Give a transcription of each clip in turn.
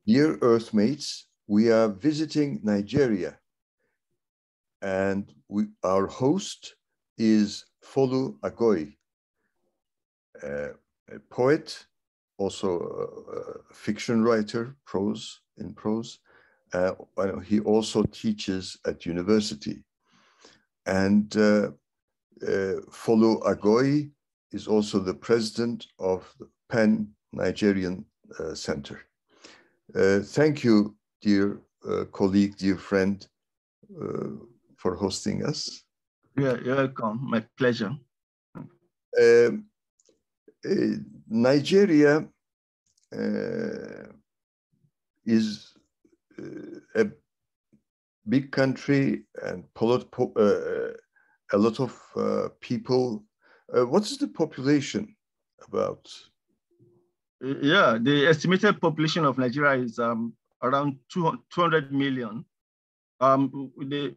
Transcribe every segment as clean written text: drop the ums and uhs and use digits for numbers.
Dear Earthmates, we are visiting Nigeria, and our host is Folu Agoi, a poet, also a fiction writer, in prose. He also teaches at university. And Folu Agoi is also the president of the Pan-Nigerian Center. Thank you, dear colleague, dear friend, for hosting us. Yeah, you're welcome. My pleasure. Nigeria is a big country and a lot of people. What's the population about? Yeah, the estimated population of Nigeria is around 200 million. Nobody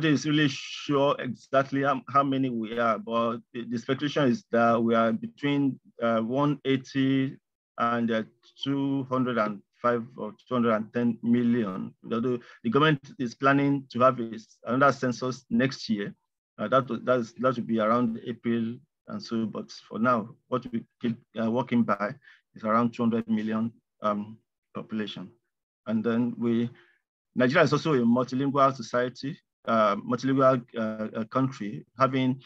is really sure exactly how many we are, but the speculation is that we are between 180 and 205 or 210 million. Although the government is planning to have another census next year. That would be around April and so, but for now, what we keep working by is around 200 million population. And then Nigeria is also a multilingual society, multilingual country, having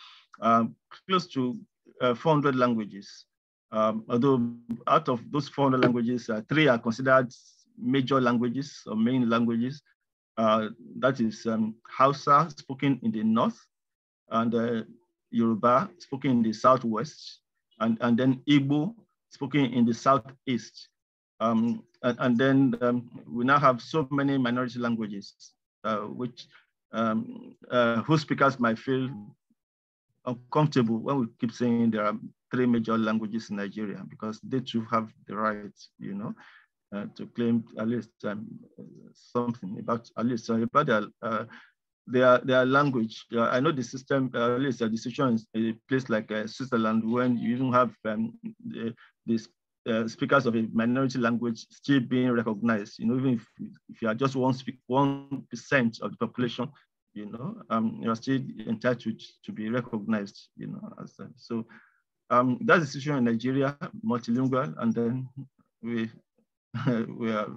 close to 400 languages. Although out of those 400 languages, 3 are considered major languages or main languages. That is Hausa, spoken in the north, and Yoruba, spoken in the southwest, and then Igbo, spoken in the southeast. And then we now have so many minority languages, whose speakers might feel uncomfortable when we keep saying there are 3 major languages in Nigeria, because they too have the right, to claim at least something about their language. I know the system, at least the decision is a place like Switzerland, when you even have the speakers of a minority language still being recognized. Even if you are just 1% of the population, you are still entitled to be recognized. As that. So that's the situation in Nigeria, multilingual, and then we are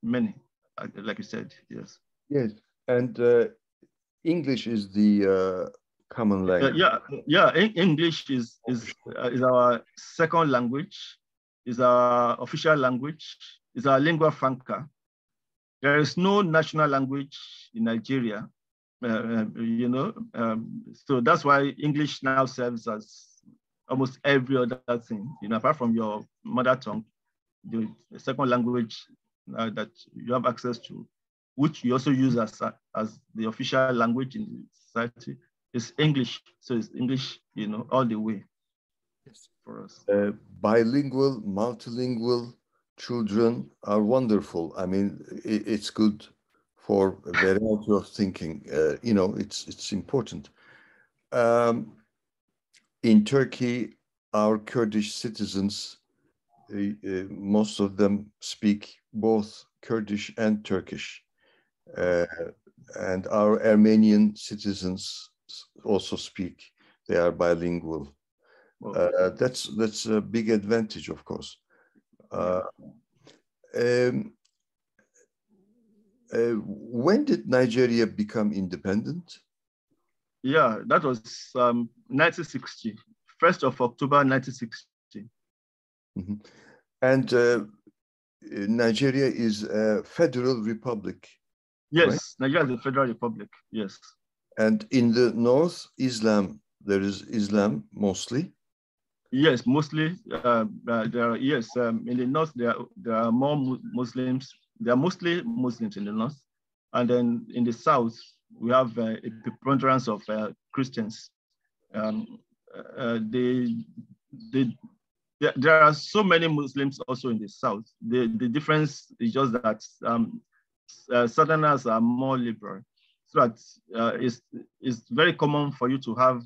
many, like you said. Yes. Yes, and English is the common language. English is our second language, is our official language, is our lingua franca. There is no national language in Nigeria, so that's why English now serves as almost every other thing, apart from your mother tongue, the second language that you have access to, which you also use as the official language in the society, is English. So it's English, all the way. Yes. For us. Bilingual, multilingual children are wonderful. I mean, it's good for a variety of thinking. It's important. In Turkey, our Kurdish citizens, most of them speak both Kurdish and Turkish. And our Armenian citizens also speak. They are bilingual. That's a big advantage, of course. When did Nigeria become independent? Yeah, that was 1960, 1st of October, 1960. Mm-hmm. And Nigeria is a federal republic. Yes, right? Nigeria is a federal republic, yes. And in the north, there is Islam mostly. Yes, mostly. In the north, there are more Muslims. There are mostly Muslims in the north. And then in the south, we have a preponderance of Christians. There are so many Muslims also in the south. The difference is just that Southerners are more liberal. So that it's very common for you to have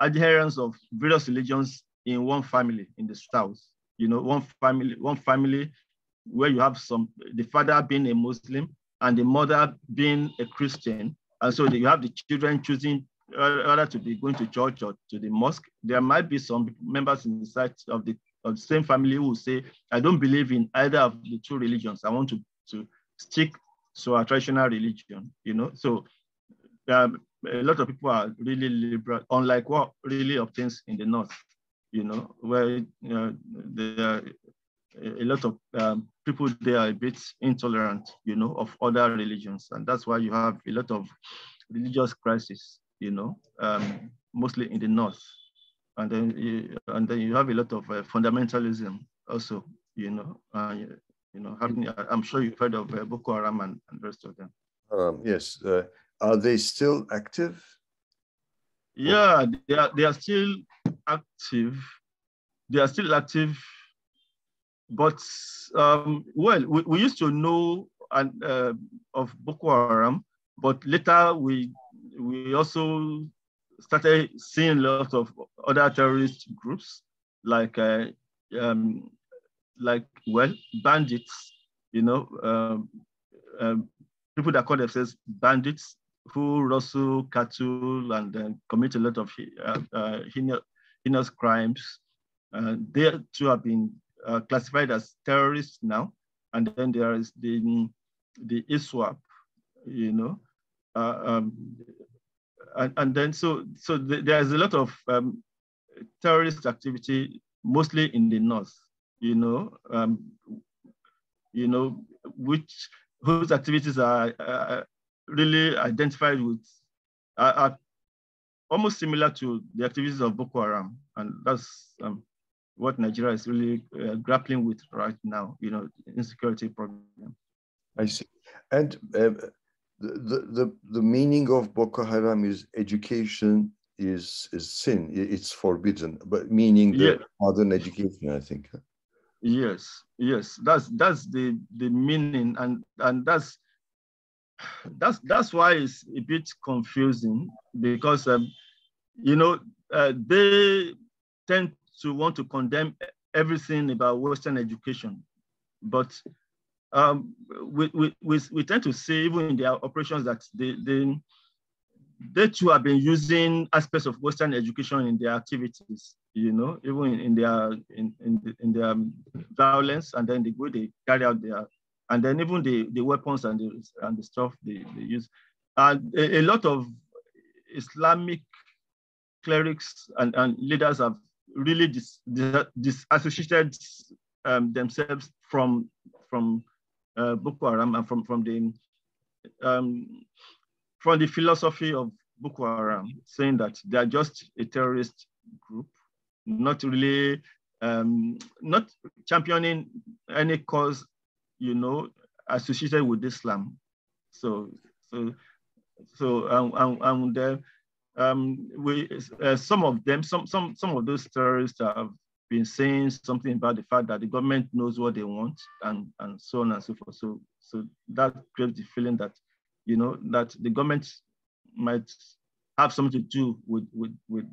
adherents of various religions in one family in the south. You know, one family where you have the father being a Muslim and the mother being a Christian. And so you have the children choosing whether to be going to church or to the mosque. There might be some members in the side of the same family who will say, I don't believe in either of the two religions. I want to stick to our traditional religion, you know. So a lot of people are really liberal, unlike what really obtains in the north, you know, where there are a lot of people there are a bit intolerant, you know, of other religions. And that's why you have a lot of religious crisis, you know, mostly in the north. And then you have a lot of fundamentalism also, you know, happening. I'm sure you've heard of Boko Haram and the rest of them. Yes. Are they still active? Yeah, they are still active. They are still active, but well, we used to know of Boko Haram, but later we also started seeing a lot of other terrorist groups like bandits, you know, people that call themselves bandits who rustle cattle and commit a lot of heinous crimes. They too have been classified as terrorists now. And then there is the ISWAP, you know, and then so there's a lot of terrorist activity, mostly in the north, you know, whose activities are really identified with, are almost similar to the activities of Boko Haram. And that's what Nigeria is really grappling with right now, you know, insecurity problem. I see. And the meaning of Boko Haram is education is sin. It's forbidden, but meaning the modern education, I think. Yes, that's the meaning, and that's why it's a bit confusing, because you know, they tend to want to condemn everything about Western education, but we tend to see even in their operations that they too have been using aspects of Western education in their activities, you know, even in their violence, and then the way they carry out their, and then even the weapons and the stuff they use. And a lot of Islamic clerics and leaders have really disassociated themselves from Boko Haram and from the philosophy of Boko Haram, saying that they are just a terrorist group, not really, not championing any cause, you know, associated with Islam. Some of those terrorists have been saying something about the fact that the government knows what they want, and so on and so forth. So that creates the feeling that, you know, that the government might have something to do with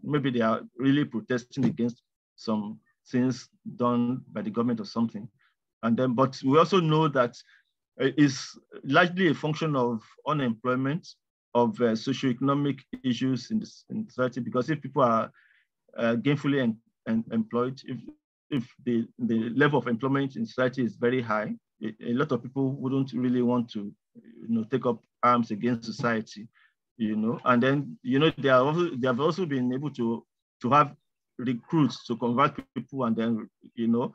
maybe they are really protesting against some things done by the government or something. And then, but we also know that it's largely a function of unemployment, of socioeconomic issues in society, because if people are gainfully employed, if the level of employment in society is very high, a lot of people wouldn't really want to, you know, take up arms against society, you know. And then, you know, they have also been able to have recruits to convert people, and then, you know,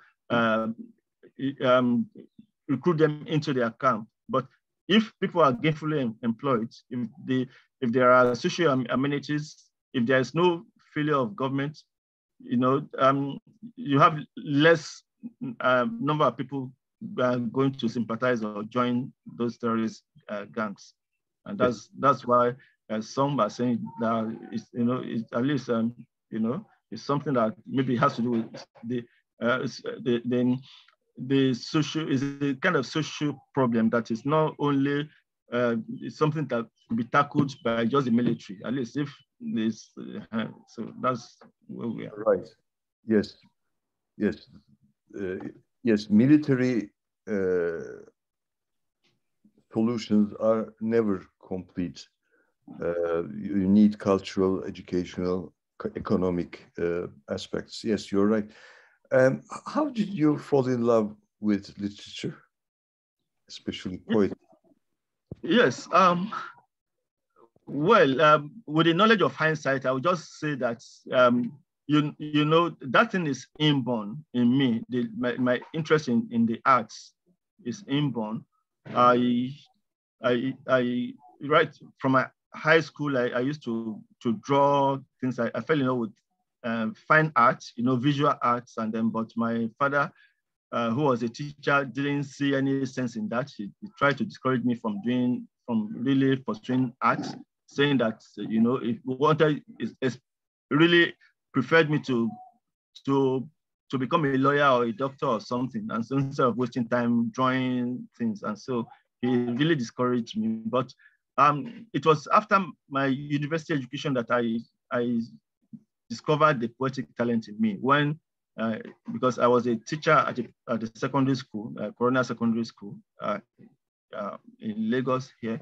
recruit them into their camp. But if people are gainfully employed, if there are social amenities, if there is no failure of government, you know, you have less number of people going to sympathize or join those terrorist gangs, and that's why some are saying that it's, you know, it's at least you know, it's something that maybe has to do with the social, is a kind of social problem that is not only it's something that can be tackled by just the military, at least if this. So that's where we are. Right. Yes. yes, military solutions are never complete. You need cultural, educational, economic aspects. Yes, you're right. How did you fall in love with literature, especially poetry? Yes. Well, with the knowledge of hindsight, I would just say that you know that thing is inborn in me. My interest in the arts is inborn. I right from my high school, I used to draw things. I fell in love with fine art, you know, visual arts, and then but my father, who was a teacher, didn't see any sense in that. He tried to discourage me from really pursuing art, saying that you know if we wanted is really preferred me to to become a lawyer or a doctor or something, and so instead of wasting time drawing things, and so he really discouraged me. But it was after my university education that I discovered the poetic talent in me when because I was a teacher at the secondary school, Corona Secondary School in Lagos here.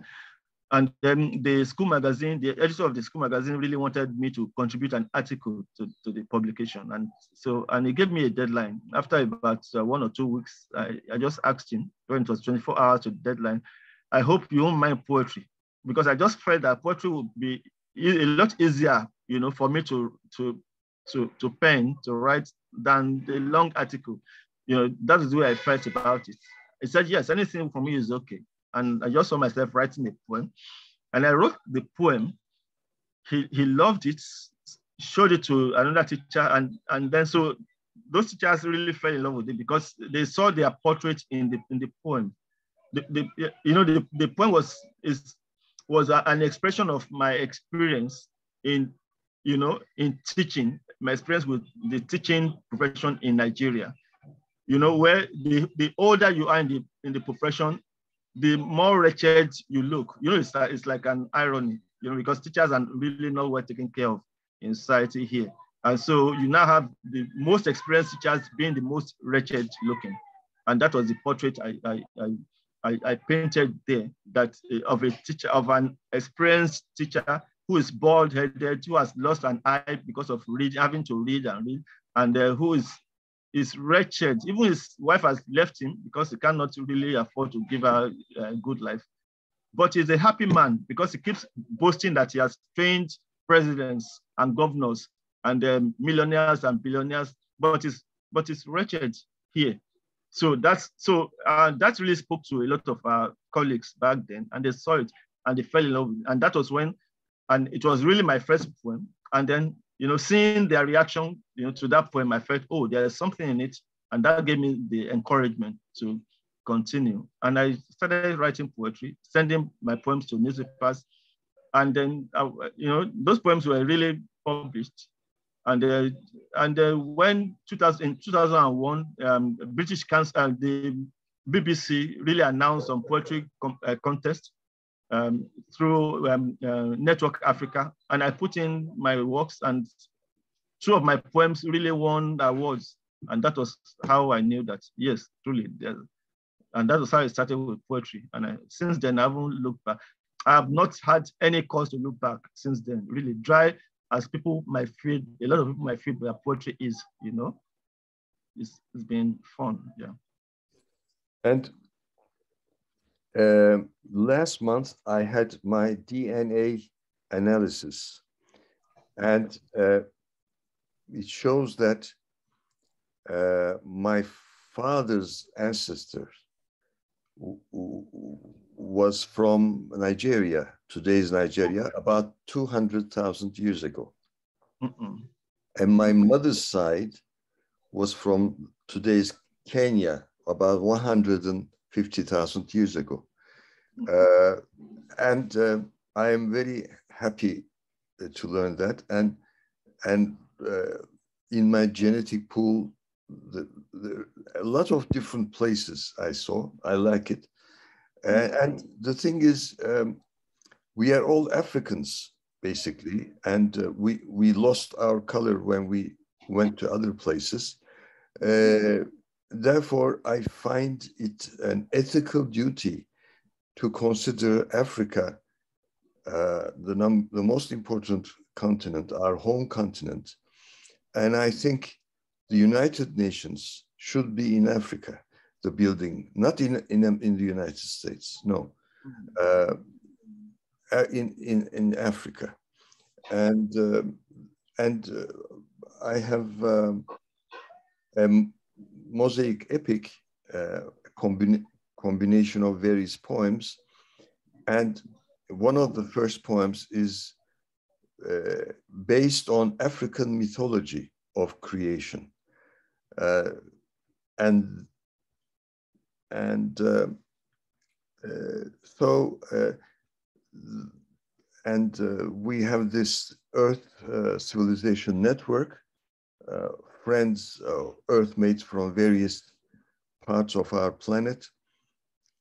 And then the school magazine, the editor of the school magazine really wanted me to contribute an article to the publication. And he gave me a deadline. After about 1 or 2 weeks, I just asked him, when it was 24 hours to the deadline, I hope you won't mind poetry, because I just felt that poetry would be a lot easier, you know, for me to pen, to write than the long article. You know, that is the way I felt about it. He said, yes, anything for me is okay. And I just saw myself writing a poem. And I wrote the poem. He loved it, showed it to another teacher. And then so those teachers really fell in love with it because they saw their portrait in the poem. The poem was an expression of my experience in teaching, my experience with the teaching profession in Nigeria. You know, where the older you are in the profession, the more wretched you look. You know, it's like an irony, you know, because teachers are really not well taken care of in society here. And so you now have the most experienced teachers being the most wretched looking. And that was the portrait I painted there, that of a teacher, of an experienced teacher who is bald-headed, who has lost an eye because of having to read, and who is wretched. Even his wife has left him because he cannot really afford to give her a good life. But he's a happy man because he keeps boasting that he has trained presidents and governors and millionaires and billionaires, but it's wretched here. So that really spoke to a lot of our colleagues back then, and they saw it and they fell in love with it. And that was and it was really my first poem. And then, you know, seeing their reaction, you know, to that poem, I felt, oh, there's something in it. And that gave me the encouragement to continue. And I started writing poetry, sending my poems to newspapers. And then, you know, those poems were really published. And when in 2001, British Council, the BBC really announced some poetry contest through Network Africa, and I put in my works, and 2 of my poems really won awards, and that was how I knew that yes, truly, and that was how I started with poetry. And since then, I haven't looked back. I have not had any cause to look back since then. Really dry as people might feel, a lot of people might feel that poetry is, you know, it's been fun, yeah. And last month, I had my DNA analysis, and it shows that my father's ancestor was from Nigeria, today's Nigeria, about 200,000 years ago. And my mother's side was from today's Kenya, about 150,000 years ago. And I am very happy to learn that. And in my genetic pool, a lot of different places I saw. I like it. And the thing is, we are all Africans, basically, and we lost our color when we went to other places. therefore, I find it an ethical duty to consider Africa the most important continent, our home continent. And I think the United Nations should be in Africa, the building, not in the United States, no, in Africa. And I have a mosaic epic, combination of various poems. And one of the first poems is based on African mythology of creation. We have this Earth Civilization Network, friends, Earthmates from various parts of our planet.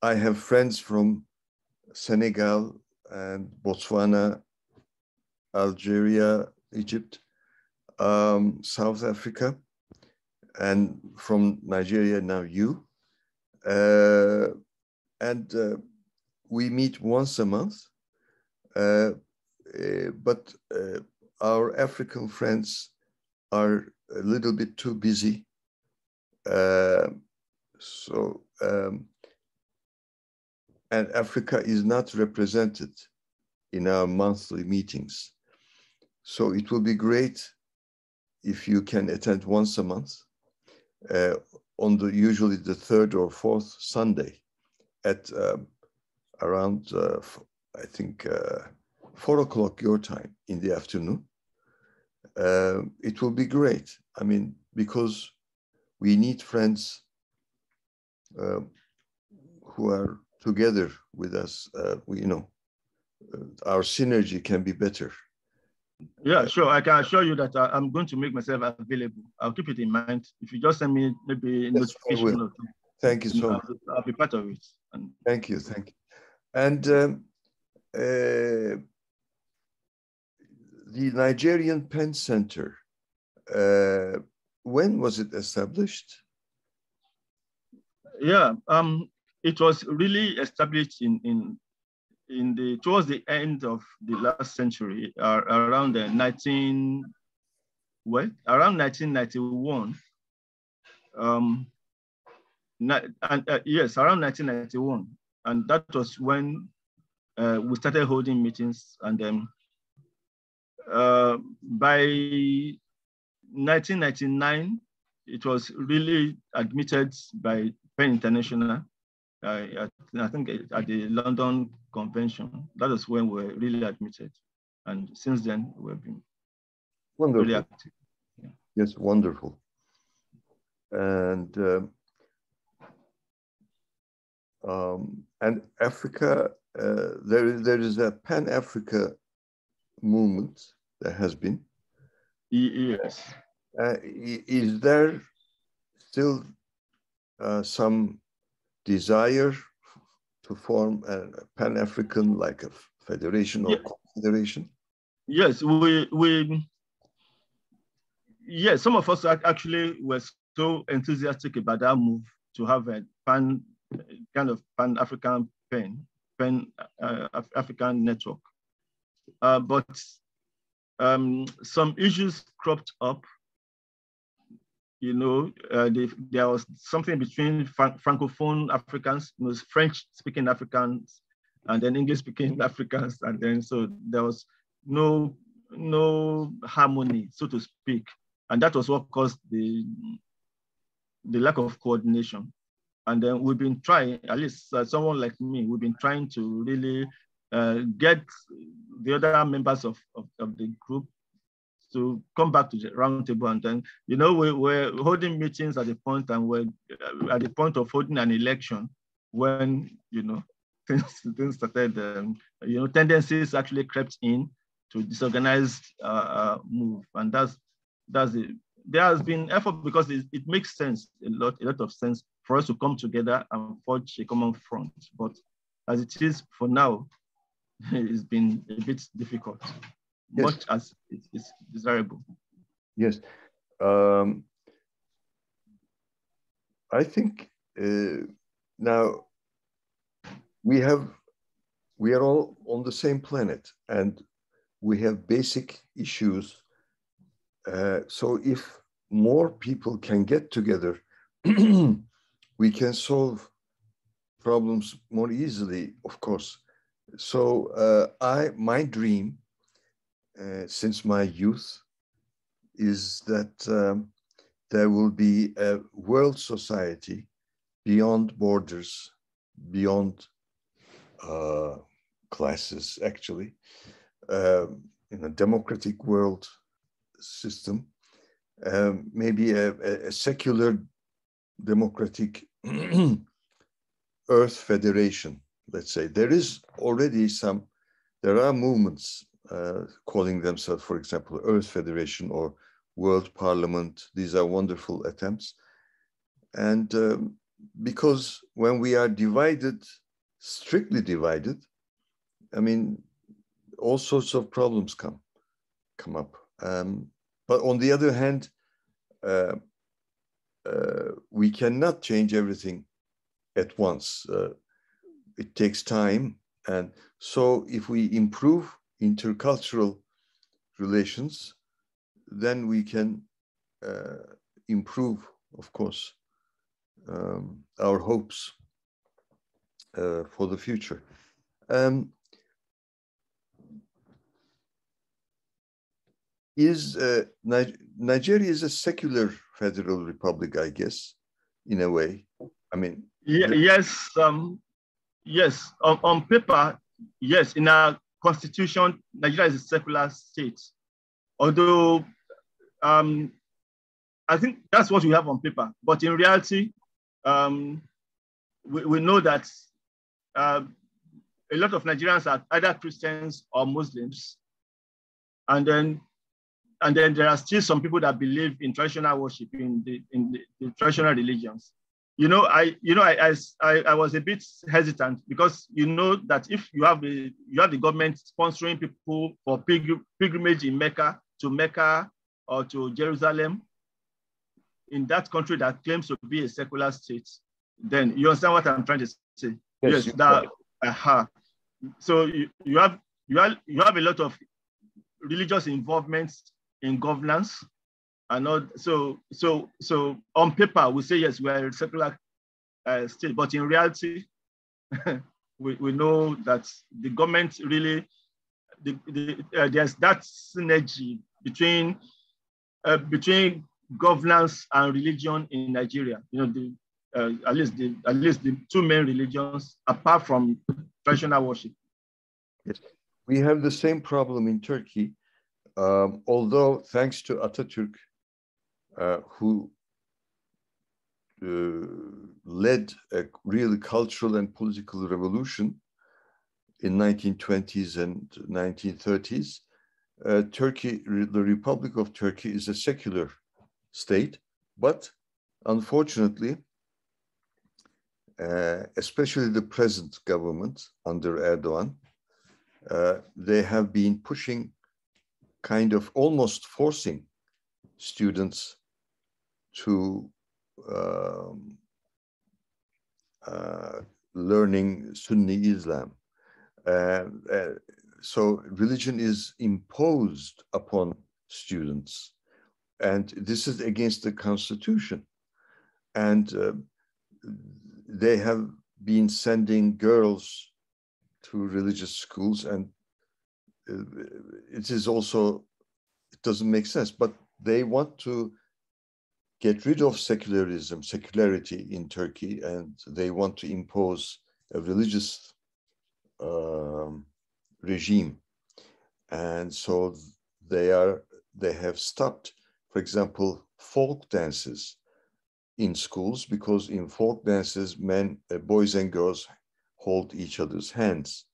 I have friends from Senegal and Botswana, Algeria, Egypt, South Africa, and from Nigeria now you. We meet once a month, but our African friends are a little bit too busy. And Africa is not represented in our monthly meetings. So it will be great if you can attend once a month on usually the third or fourth Sunday at around, I think, 4 o'clock your time in the afternoon. It will be great. I mean, because we need friends who are together with us. Our synergy can be better. Yeah, sure. I can assure you that I'm going to make myself available. I'll keep it in mind. If you just send me maybe a notification or something. Thank you so much. I'll be part of it. Thank you. And the Nigerian Pen Center, when was it established? Yeah, it was really established towards the end of the last century, around 1991. Yes, around 1991, and that was when we started holding meetings. And then by 1999, it was really admitted by Pen International. I think at the London Convention, that is when we were really admitted. And since then, we've been really active. Yeah. Yes, wonderful. And Africa, there is a Pan-Africa movement that has been. Yes. Is there still some desire to form a Pan-African, like a federation or confederation? Yes, yes, some of us actually were so enthusiastic about that move to have a kind of Pan-African African network. But some issues cropped up. There was something between Francophone Africans, French-speaking Africans, and then English-speaking Africans, and then so there was no harmony, so to speak, and that was what caused the lack of coordination. And then we've been trying, at least someone like me, we've been trying to really get the other members of the group to come back to the round table. And then, we're holding meetings at the point, and we're at the point of holding an election when, things started, tendencies actually crept in to disorganize move. And that's it. There has been effort because it makes sense, a lot of sense for us to come together and forge a common front. But as it is for now, it's been a bit difficult. Yes. Much as it's desirable. Yes. I think now we are all on the same planet, and we have basic issues. So if more people can get together, we can solve problems more easily, of course. So my dream since my youth is that there will be a world society beyond borders, beyond classes, actually, in a democratic world system, maybe a secular democratic Earth Federation, let's say. There are movements calling themselves, for example, Earth Federation or World Parliament. These are wonderful attempts. And because when we are divided, strictly divided, I mean, all sorts of problems come up. But on the other hand, we cannot change everything at once. It takes time. And so if we improve intercultural relations, then we can improve, of course, our hopes for the future. Nigeria is a secular federal republic, I guess, in a way. I mean, yes, yes. On paper, yes. In our constitution, Nigeria is a secular state. Although, I think that's what we have on paper. But in reality, we know that a lot of Nigerians are either Christians or Muslims, and then there are still some people that believe in traditional worship in the traditional religions. I was a bit hesitant because you know that if you have the government sponsoring people for pilgrimage in Mecca or to Jerusalem, in that country that claims to be a secular state, then you understand what I'm trying to say. Yes, that So you have a lot of religious involvements in governance, and all. So on paper we say yes, we are a secular state, but in reality, we know that the government really there's that synergy between governance and religion in Nigeria. At least the two main religions, apart from traditional worship. Yes, we have the same problem in Turkey. Although thanks to Atatürk, who led a really cultural and political revolution in 1920s and 1930s, Turkey, the Republic of Turkey, is a secular state, but unfortunately, especially the present government under Erdogan, they have been pushing, kind of almost forcing students to learning Sunni Islam. So religion is imposed upon students, and this is against the constitution. And they have been sending girls to religious schools, and it doesn't make sense, but they want to get rid of secularity in Turkey, and they want to impose a religious regime. And so they have stopped, for example, folk dances in schools, because in folk dances, boys and girls hold each other's hands.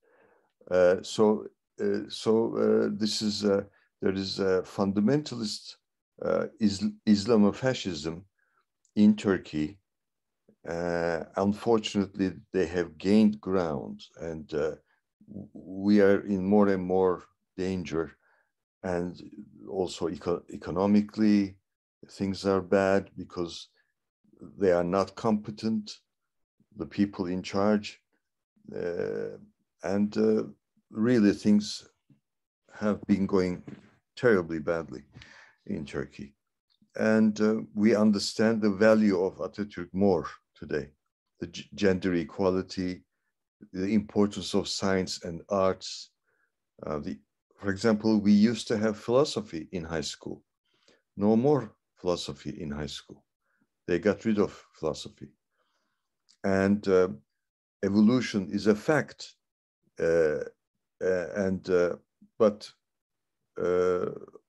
So there is a fundamentalist Islamofascism in Turkey. Unfortunately, they have gained ground, and we are in more and more danger. And also economically, things are bad because they are not competent, the people in charge, and really things have been going terribly badly in Turkey. And we understand the value of Atatürk more today, the gender equality, the importance of science and arts. For example, we used to have philosophy in high school. No more philosophy in high school. They got rid of philosophy. And evolution is a fact. But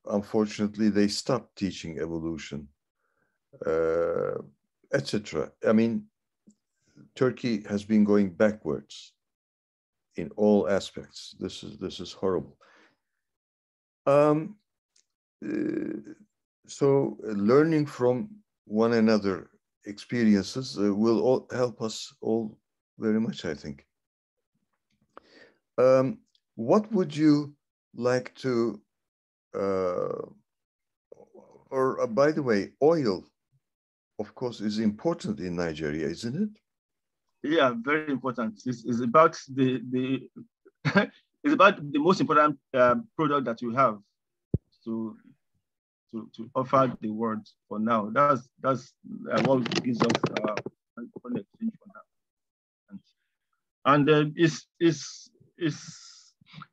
unfortunately, they stopped teaching evolution, etc. I mean, Turkey has been going backwards in all aspects. This is horrible. So learning from one another experiences will all help us all very much, I think. What would you like to, by the way, oil, of course, is important in Nigeria, isn't it? Yeah, very important. It's about the it's about the most important product that you have to offer the world for now. That's what gives us an exchange for now. And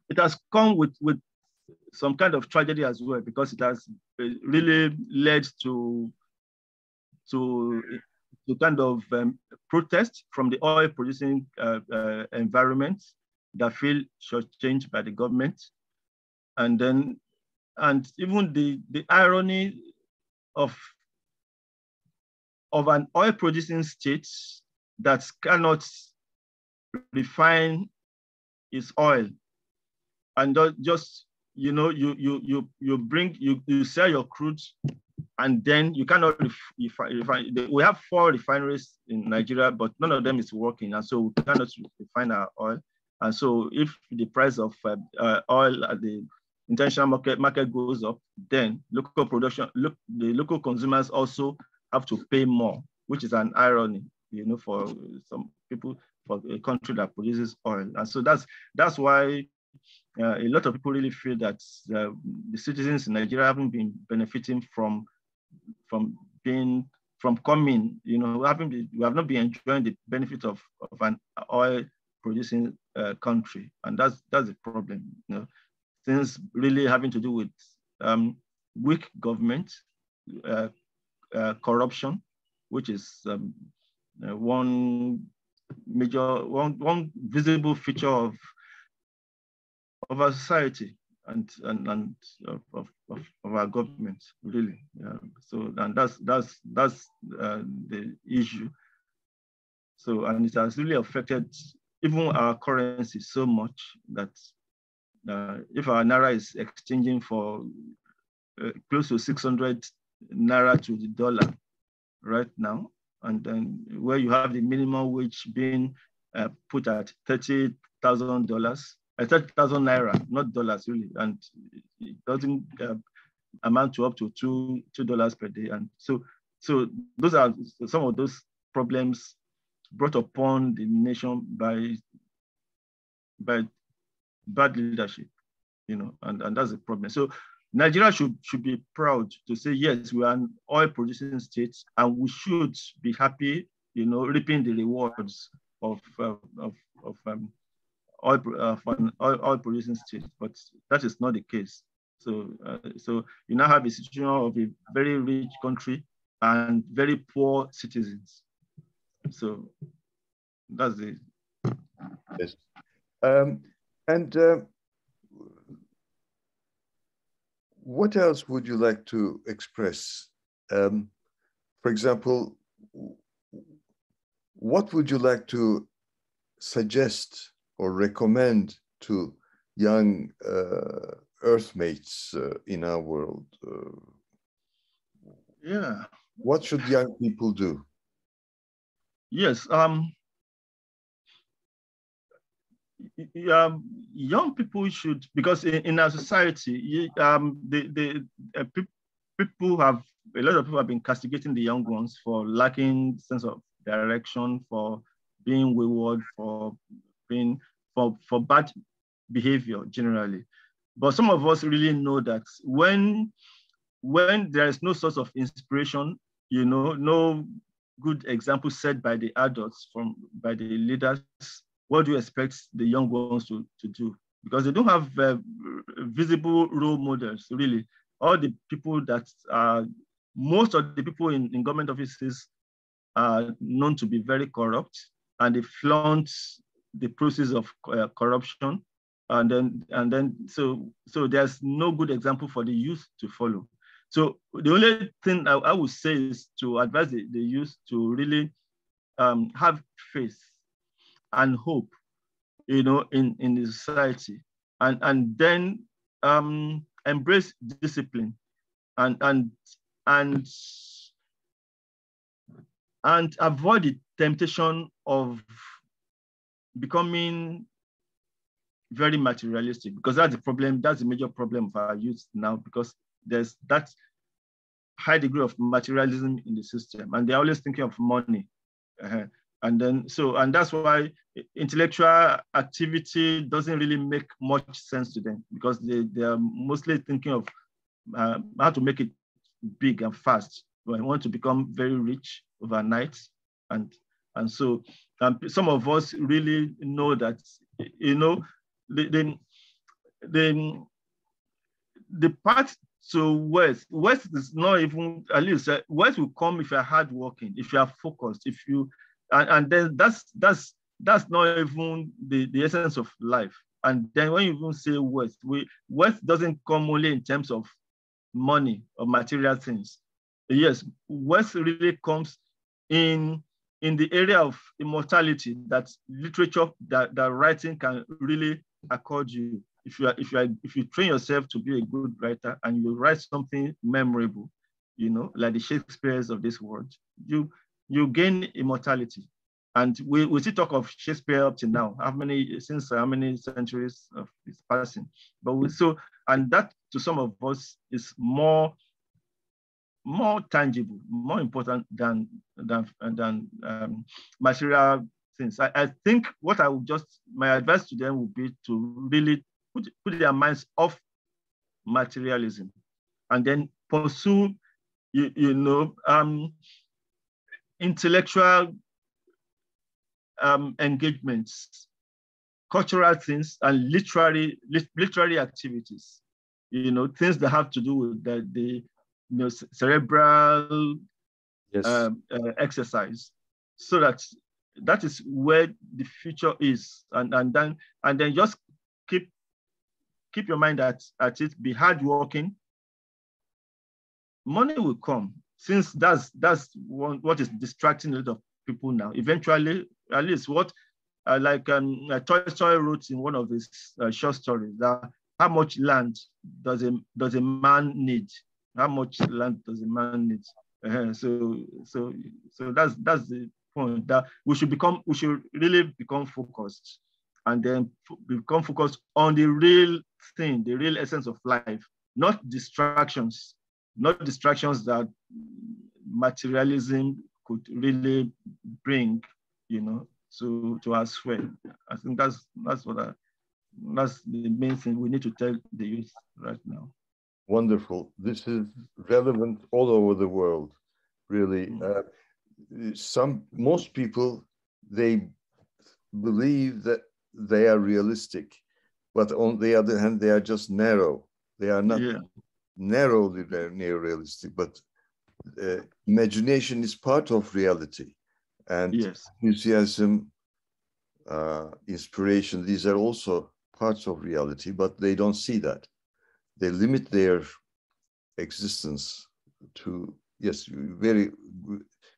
it has come with some kind of tragedy as well, because it has really led to kind of protest from the oil producing environment that feel shortchanged by the government. And even the irony of an oil producing state that cannot refine its oil, and just you sell your crude, and then you cannot refine. We have 4 refineries in Nigeria, but none of them is working, and so we cannot refine our oil. And so if the price of oil at the international market goes up, then the local consumers also have to pay more, which is an irony, for some people, for a country that produces oil. And so that's why a lot of people really feel that the citizens in Nigeria haven't been benefiting from coming, we have not been enjoying the benefit of an oil producing country. And that's the problem, things really having to do with weak government, corruption, which is one visible feature of our society and of our government, really. So, and that's the issue. So, and it has really affected even our currency so much that if our naira is exchanging for close to 600 naira to the dollar right now, and then where you have the minimum wage being put at $30,000, 30,000 naira, not dollars really, and it doesn't amount to up to $2 per day. And so those are some of those problems brought upon the nation by bad leadership, and that's a problem. So Nigeria should be proud to say, yes, we are an oil producing state, and we should be happy, reaping the rewards of oil producing state, but that is not the case. So you now have a situation of a very rich country and very poor citizens. So that's it. Yes. What else would you like to express? For example, what would you like to suggest or recommend to young Earthmates in our world? Yeah. What should young people do? Yes. Young people should, because in our society, people have a lot of people have been castigating the young ones for lacking sense of direction, for being wayward, for being for bad behavior generally. But some of us really know that when there is no source of inspiration, no good example set by the adults, by the leaders, what do you expect the young ones to do? Because they don't have visible role models, really. All the people most of the people in government offices are known to be very corrupt, and they flaunt the process of corruption. And then so there's no good example for the youth to follow. So the only thing I would say is to advise the youth to really have faith and hope, in the society, and then embrace discipline and avoid the temptation of becoming very materialistic, because that's the problem. That's the major problem of our youth now, because there's that high degree of materialism in the system, and they're always thinking of money. And that's why intellectual activity doesn't really make much sense to them, because they are mostly thinking of how to make it big and fast. They want to become very rich overnight, and so some of us really know that the path to wealth is not even, at least wealth will come if you're hardworking, if you are focused, if you and then that's not even the essence of life. And then when you even say wealth doesn't come only in terms of money or material things. Yes, wealth really comes in the area of immortality, that literature, that writing can really accord you. If you train yourself to be a good writer and you write something memorable, like the Shakespeare's of this world, you gain immortality. And we still talk of Shakespeare up to now. How many centuries of his passing? And that to some of us is more tangible, more important than material things. I think my advice to them would be to really put their minds off materialism, and then pursue, intellectual engagements, cultural things, and literary activities. Things that have to do with the cerebral exercise, so that is where the future is, and then just keep your mind at it. Be hardworking. Money will come, since that's what is distracting a lot of people now. Eventually, at least what Tolstoy wrote in one of his short stories, that how much land does a man need? How much land does a man need? So that's the point, that we should really become focused, and then become focused on the real thing, the real essence of life, not distractions that materialism could really bring, to us. Well, I think that's the main thing we need to tell the youth right now. Wonderful. This is relevant all over the world, really. Most people, they believe that they are realistic, but on the other hand, they are just narrow. They are not narrowly realistic, but imagination is part of reality, and enthusiasm, inspiration, these are also parts of reality, but they don't see that. They limit their existence to, very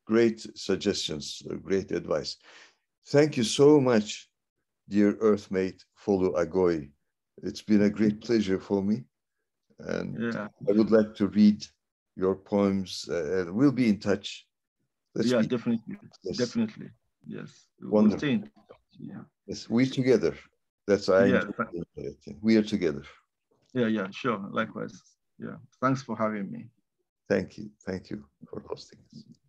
great suggestions, great advice. Thank you so much, dear Earthmate Folu Agoi. It's been a great pleasure for me. And I would like to read your poems, and we'll be in touch. Definitely. Yes. Definitely. Yes. Wonderful. We'll stay in touch. Yeah. Yes, we're together. That's we are together. Yeah, sure. Likewise. Yeah. Thanks for having me. Thank you for hosting us.